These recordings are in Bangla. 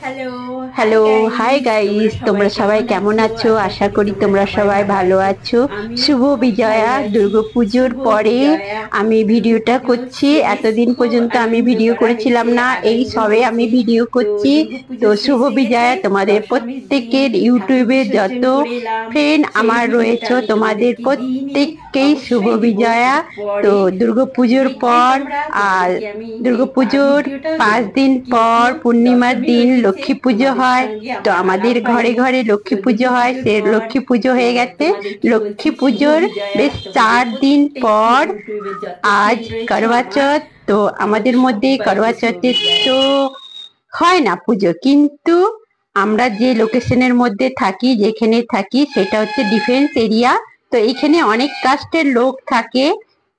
Hello, hi hello, hi guys. Guys, তোমরা সবাই কেমন আছো? আশা করি তোমরা সবাই ভালো আছো। আমিও শুভ খুব বিজয়া, ভালো আছি। দুর্গাপুজোর শুভ পরে বিজয়া। আমি ভিডিওটা করছি। দুর্গাপুজো শেষ, এতদিন খুব পর্যন্ত আমি আনন্দ ভিডিও করা করেছিলাম হয়েছে, না, এই আনন্দ সবে আমি হয়েছে। ভিডিও তো করছি। তো দুর্গাপুজো শেষ শুভ হয়ে গেছে, বিজয়া তোমাদের দশমীর দিন প্রত্যেকের ঠাকুর ইউটিউবে বিসর্জন যত করে এলাম। ফ্রেন্ড সেই আমার ভিডিওটা রয়েছে, আমি তোমাদের তোমাদেরকে দিইনি, প্রত্যেককেই শুভ অবশ্যই দিব বিজয়া। এর তো পরে। দুর্গাপুজোর দেখবে পর তোমরা, আর তোমাদেরকে আমি তার দুর্গাপুজোর ভিডিওটাও দেব। 5 দিন কিন্তু পর পূর্ণিমার দশমী দিন হয়ে গেছে, লক্ষ্মী পুজো তোমাদের হয়। সঙ্গে তো আমার আমাদের আলাপ ঘরে হয়নি। ঘরে তো লক্ষ্মী পুজো হয়, দুর্গাপুজোর সে পর লক্ষ্মী পুজো হয়ে গেছে। তোমাদেরকে বলছি লক্ষ্মী শুভ পুজোর বিজয়া। বেশ তোমাদের 4 দিন প্রত্যেককে পর ইউটিউবে যত আজ ফ্রেন্ড রয়েছে করবা আমার, চৌথ। তো তোমাদের আমাদের মধ্যে করবা সবাইকে শুভ চৌথে বিজয়া। তো হয় না পুজো, কিন্তু আমরা যে লোকেশনের মধ্যে থাকি, যেখানে থাকি সেটা হচ্ছে ডিফেন্স এরিয়া। তো এখানে অনেক কাস্টের লোক থাকে।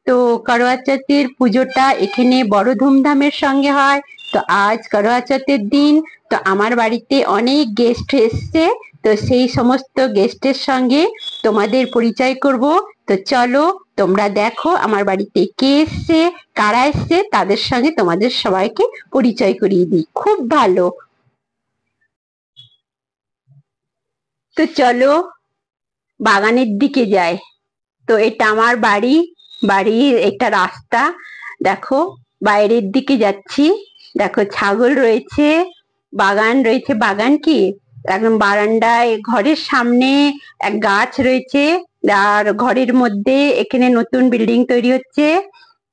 তো করোয়া চৌথের পুজোটা এখানে বড় ধুমধামের সঙ্গে হয়। তো আজ করোয়া চৌথের দিন। তো আমার বাড়িতে অনেক গেস্ট এসছে। তো সেই সমস্ত গেস্টের সঙ্গে তোমাদের পরিচয় করব। তো চলো, তোমরা দেখো আমার বাড়িতে কে এসছে, কারা এসছে, তাদের সঙ্গে তোমাদের সবাইকে পরিচয় করিয়ে দিই। খুব ভালো। তো চলো বাগানের দিকে যাই। তো এটা আমার বাড়ি, বাড়ির একটা রাস্তা। দেখো বাইরের দিকে যাচ্ছি। দেখো ছাগল রয়েছে, বাগান রয়েছে। বাগান কি, একদম বারান্দায় ঘরের সামনে এক গাছ রয়েছে। আর ঘরের মধ্যে এখানে নতুন বিল্ডিং তৈরি হচ্ছে।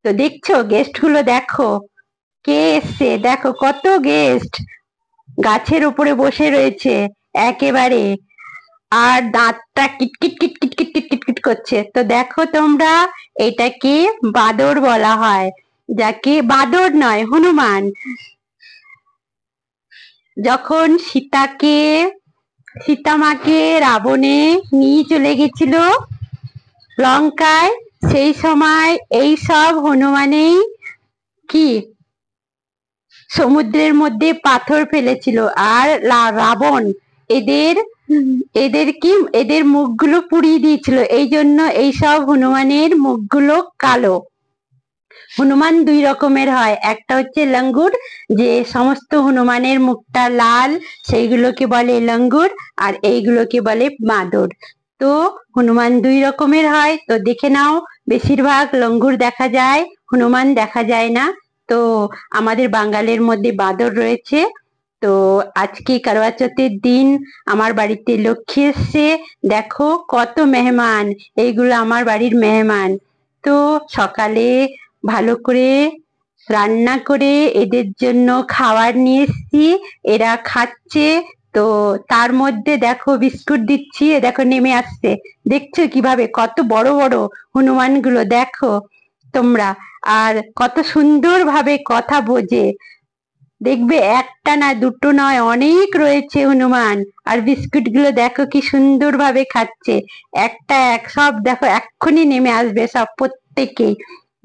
তো দেখছো গেস্ট গুলো, দেখো কে এসছে, দেখো কত গেস্ট গাছের উপরে বসে রয়েছে একেবারে। আর দাঁতটা কিটকিট কিটকিট কিটকিট কিটকিট করছে। তো দেখো তোমরা, এটাকে বাদর বলা হয়। যাকে বাদর নয়, হনুমান। যখন সীতামাকে রাবণে নিয়ে চলে গেছিল লঙ্কায়, সেই সময় এই সব হনুমানেই কি সমুদ্রের মধ্যে পাথর ফেলেছিল। আর রাবণ এদের এদের কি এদের মুখগুলো পুড়িয়ে দিয়েছিল। এই জন্য এই সব হনুমানের মুখগুলো কালো। হনুমান 2 রকমের হয়, একটা হচ্ছে লঙ্গুর, যে সমস্ত হনুমানের মুখটা লাল, সেইগুলোকে বলে লঙ্গুর। আর এইগুলোকে বলে বাঁদর। তো হনুমান 2 রকমের হয়। তো দেখে নাও, বেশিরভাগ লঙ্গুর দেখা যায়, হনুমান দেখা যায় না। তো আমাদের বাঙালির মধ্যে বাঁদর রয়েছে। তো আজকে করোয়া চৌথের দিন আমার বাড়িতে লক্ষ্মী এসছে। দেখো কত মেহমান, এইগুলো আমার বাড়ির মেহমান। তো সকালে ভালো করে রান্না করে এদের জন্য খাবার নিয়ে এসছি, এরা খাচ্ছে। তো তার মধ্যে দেখো বিস্কুট দিচ্ছি, এ দেখো নেমে আসছে। দেখছো কিভাবে কত বড় বড় হনুমান গুলো, দেখো তোমরা। আর কত সুন্দর ভাবে কথা বোঝে। দেখবে একটা না দুটো নয়, অনেক রয়েছে হনুমান। আর বিস্কুট গুলো দেখো কি সুন্দর ভাবে খাচ্ছে। একটা এক সব দেখো এক্ষুনি নেমে আসবে সব, প্রত্যেকেই।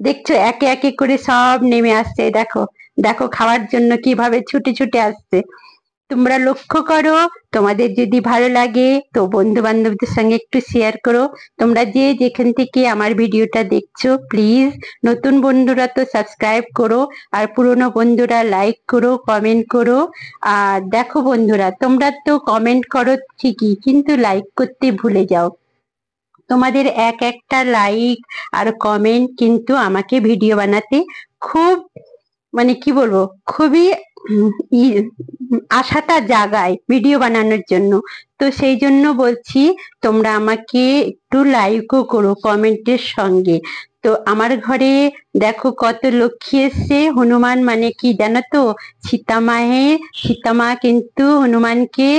দেখছো একে একে করে সব নেমে আসছে। দেখো দেখো খাওয়ার জন্য কিভাবে ছুটে ছুটে আসছে। তোমরা লক্ষ্য করো। তোমাদের যদি ভালো লাগে তো বন্ধু বান্ধবদের সঙ্গে একটু শেয়ার করো। তোমরা যে যেখান থেকে আমার ভিডিওটা দেখছো, প্লিজ নতুন বন্ধুরা তো সাবস্ক্রাইব করো, আর পুরনো বন্ধুরা লাইক করো, কমেন্ট করো। আর দেখো বন্ধুরা, তোমরা তো কমেন্ট করো ঠিকই, কিন্তু লাইক করতে ভুলে যাও। তোমাদের এক একটা লাইক আর কমেন্ট কিন্তু আমাকে ভিডিও বানাতে খুব, মানে কি বলবো, খুবই উম, ই- আশাটা জাগায় ভিডিও বানানোর জন্য। তো সেই জন্য বলছি, তোমরা আমাকে একটু লাইকও করো কমেন্টের সঙ্গে। তো আমার ঘরে দেখো কত লক্ষ্মী এসছে। হনুমান মানে কি জানো তো, সীতামা কিন্তু হনুমানকে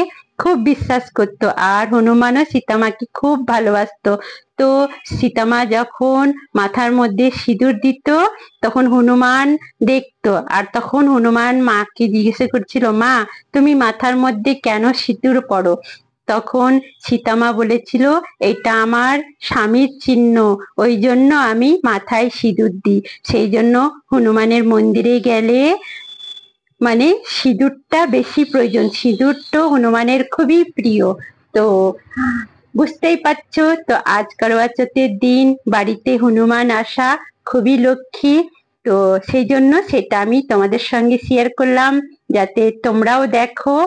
খুব বিশ্বাস করতো, আর হনুমানও সীতামাকে খুব ভালোবাসতো। তো সীতামা যখন মাথার মধ্যে সিঁদুর দিত, তখন হনুমান দেখতো। আর তখন হনুমান মাকে জিজ্ঞাসা করছিল, মা তুমি মাথার মধ্যে কেন সিঁদুর পরো? তখন সীতামা বলেছিল, এটা আমার স্বামীর চিহ্ন, ওই জন্য আমি মাথায় সিঁদুর দিই। সেই জন্য হনুমানের মন্দিরে গেলে মানে সিঁদুরটা বেশি প্রয়োজন। সিঁদুর তো হনুমানের খুবই প্রিয়। তো বুঝতেই পারছো, তো আজ করোয়া চৌথের দিন বাড়িতে হনুমান আসা খুবই লক্ষ্মী। তো সেই জন্য সেটা আমি তোমাদের সঙ্গে শেয়ার করলাম, যাতে তোমরাও দেখো।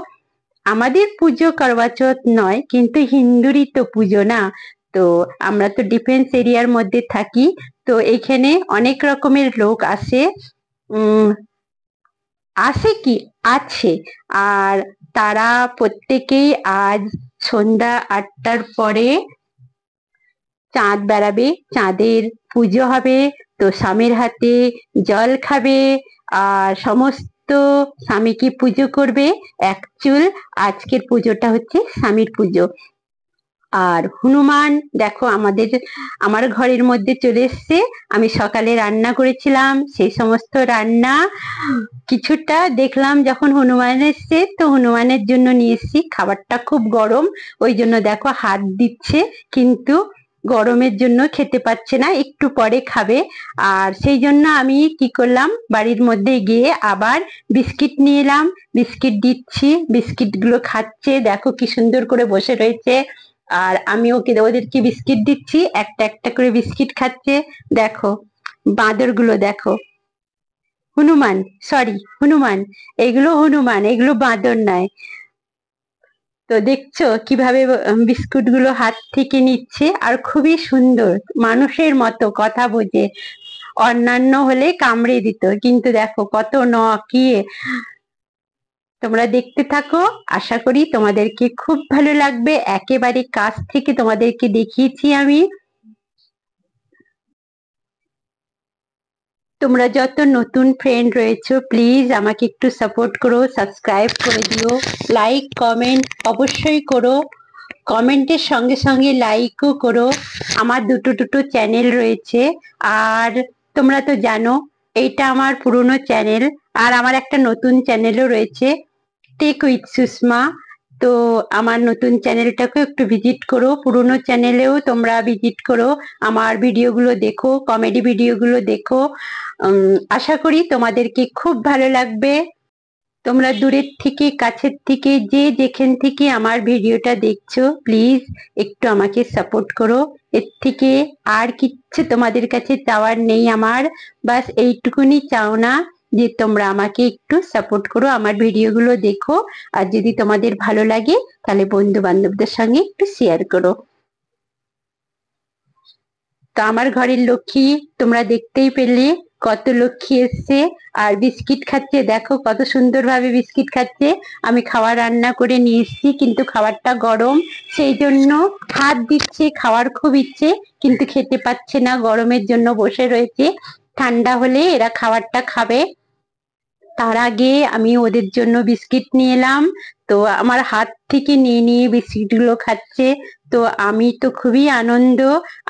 আমাদের পুজো করবা চৌথ নয়, কিন্তু হিন্দুরই তো পুজো না। তো আমরা তো ডিফেন্স এরিয়ার মধ্যে থাকি, তো এখানে অনেক রকমের লোক আসে। উম আসে কি আছে। আর তারা প্রত্যেকেই আজ সন্ধ্যা 8টার পরে চাঁদ বেড়াবে, চাঁদের পুজো হবে। তো স্বামীর হাতে জল খাবে আর সমস্ত স্বামীকে পুজো করবে। অ্যাকচুয়াল আজকের পুজোটা হচ্ছে স্বামীর পুজো। আর হনুমান দেখো আমার ঘরের মধ্যে চলে এসছে। আমি সকালে রান্না করেছিলাম, সেই সমস্ত রান্না কিছুটা দেখলাম যখন হনুমান এসছে, তো হনুমানের জন্য নিয়ে এসছি। খাবারটা খুব গরম, ওই জন্য দেখো হাত দিচ্ছে, কিন্তু গরমের জন্য খেতে পাচ্ছে না, একটু পরে খাবে। আর সেই জন্য আমি কি করলাম, বাড়ির মধ্যে গিয়ে আবার বিস্কিট নিয়ে এলাম। বিস্কিট দিচ্ছি, বিস্কিট গুলো খাচ্ছে, দেখো কি সুন্দর করে বসে রয়েছে। আর আমি ওদেরকে বিস্কিট দিচ্ছি, একটা একটা করে বিস্কিট খাচ্ছে। দেখো বাঁদর গুলো দেখো, হনুমান, সরি হনুমান, এগুলো হনুমান, এগুলো বাঁদর নয়। তো দেখছো কিভাবে বিস্কুট গুলো হাত থেকে নিচ্ছে, আর খুবই সুন্দর, মানুষের মতো কথা বোঝে। অন্যান্য হলে কামড়ে দিত, কিন্তু দেখো কত নকিয়ে। তোমরা দেখতে থাকো, আশা করি তোমাদেরকে খুব ভালো লাগবে। একেবারে কাছ থেকে তোমাদেরকে দেখিয়েছি আমি। তোমরা যত নতুন ফ্রেন্ড রয়েছো, প্লিজ আমাকে একটু সাপোর্ট করো, সাবস্ক্রাইব করে দিও, লাইক কমেন্ট অবশ্যই করো। কমেন্টের সঙ্গে সঙ্গে লাইকও করো। আমার দুটো দুটো চ্যানেল রয়েছে। আর তোমরা তো জানো এইটা আমার পুরনো চ্যানেল, আর আমার একটা নতুন চ্যানেলও রয়েছে, টেক উইথ সুষমা। তো আমার নতুন চ্যানেলটাকে একটু ভিজিট করো, পুরনো চ্যানেলেও তোমরা ভিজিট করো, আমার ভিডিওগুলো দেখো, কমেডি ভিডিওগুলো দেখো। আশা করি তোমাদেরকে খুব ভালো লাগবে। তোমরা দূরের থেকে কাছের থেকে যে যেখান থেকে আমার ভিডিওটা দেখছো, প্লিজ একটু আমাকে সাপোর্ট করো। এর থেকে আর কিচ্ছু তোমাদের কাছে চাওয়ার নেই আমার, বাস এইটুকুনি চাও না যে তোমরা আমাকে একটু সাপোর্ট করো, আমার ভিডিওগুলো দেখো। আর যদি তোমাদের ভালো লাগে তাহলে বন্ধু বান্ধবদের সঙ্গে একটু শেয়ার করো। তো আমার ঘরের লক্ষ্মী তোমরা দেখতেই পেলে, কত লক্ষ্মী এসছে আর বিস্কিট খাচ্ছে, দেখো কত সুন্দরভাবে বিস্কিট খাচ্ছে। আমি খাবার রান্না করে নিয়ে এসেছি, কিন্তু খাবারটা গরম, সেই জন্য হাত দিচ্ছে, খাওয়ার খুব ইচ্ছে কিন্তু খেতে পাচ্ছে না, গরমের জন্য বসে রয়েছে। ঠান্ডা হলে এরা খাবারটা খাবে। তার আগে আমি ওদের জন্য বিস্কিট নিয়ে এলাম। তো আমার হাত থেকে নিয়ে নিয়ে বিস্কিট গুলো খাচ্ছে। তো আমি তো খুবই আনন্দ,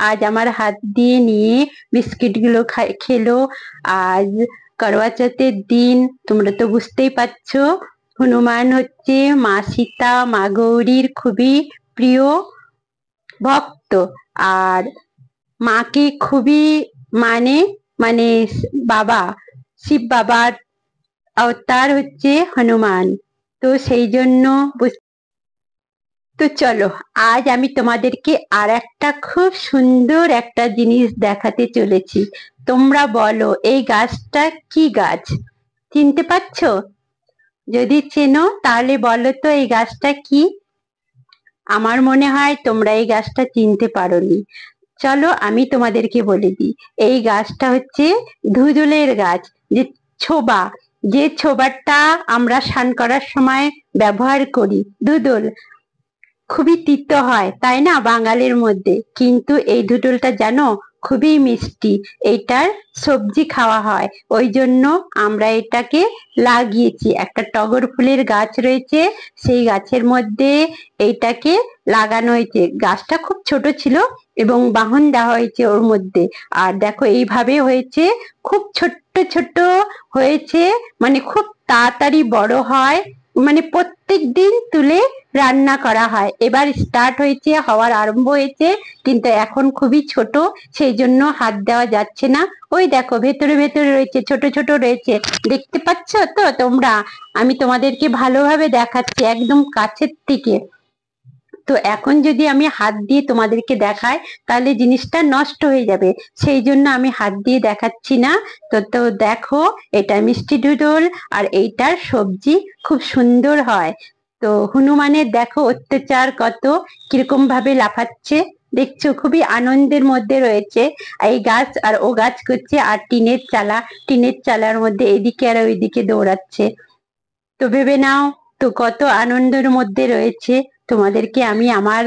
আজ আমার হাত দিয়ে নিয়ে বিস্কিট গুলো খেলো। আজ করওয়া চৌথের দিন, তোমরা তো বুঝতেই পারছো, হনুমান হচ্ছে মা সীতা মা গৌরীর খুবই প্রিয় ভক্ত। আর মাকে খুবই মানে, মানে বাবা, শিব বাবার অবতার হচ্ছে হনুমান। তো সেই জন্য তো চলো, আজ আমি তোমাদেরকে আর একটা খুব সুন্দর একটা জিনিস দেখাতে চলেছি। তোমরা বলো এই গাছটা কি গাছ, চিনতে পারছো? যদি চেনো তাহলে বলো তো এই গাছটা কি। আমার মনে হয় তোমরা এই গাছটা চিনতে পারোনি। চলো আমি তোমাদেরকে বলে দিই, এই গাছটা হচ্ছে ধুদুলের গাছ। যে ছোবা, যে ছোবাটা আমরা স্নান করার সময় ব্যবহার করি, ধুদুল, খুবই তিতো হয় তাই না বাঙালির মধ্যে, কিন্তু এই ধুদুলটা জানো খুবই মিষ্টি। এইটার সবজি খাওয়া হয়, ওই জন্য আমরা এটাকে লাগিয়েছি। একটা টগর ফুলের গাছ রয়েছে, সেই গাছের মধ্যে এইটাকে লাগানো হয়েছে। গাছটা খুব ছোট ছিল এবং বাহন দেওয়া হয়েছে ওর মধ্যে। আর দেখো এইভাবে হয়েছে, খুব ছোট্ট ছোট হয়েছে, মানে খুব তাড়াতাড়ি বড় হয়। মানে প্রত্যেক দিন তুলে রান্না করা হয়। এবার স্টার্ট হয়েছে, হওয়ার আরম্ভ হয়েছে, কিন্তু এখন খুবই ছোট, সেই জন্য হাত দেওয়া যাচ্ছে না। ওই দেখো ভেতরে ভেতরে রয়েছে, ছোট ছোট রয়েছে, দেখতে পাচ্ছ তো তোমরা? আমি তোমাদেরকে ভালোভাবে দেখাচ্ছি একদম কাছের থেকে। তো এখন যদি আমি হাত দিয়ে তোমাদেরকে দেখাই তাহলে জিনিসটা নষ্ট হয়ে যাবে, সেই জন্য আমি হাত দিয়ে দেখাচ্ছি না। তো দেখো, এটা মিষ্টি ডুডল, আর এইটার সবজি খুব সুন্দর হয়। তো হনুমানের দেখো অত্যাচার কত, কিরকম ভাবে লাফাচ্ছে দেখছো, খুবই আনন্দের মধ্যে রয়েছে। এই গাছ আর ও গাছ করছে, আর টিনের চালার মধ্যে এদিকে আর ওইদিকে দৌড়াচ্ছে। তো ভেবে নাও তো কত আনন্দের মধ্যে রয়েছে। তোমাদেরকে আমি আমার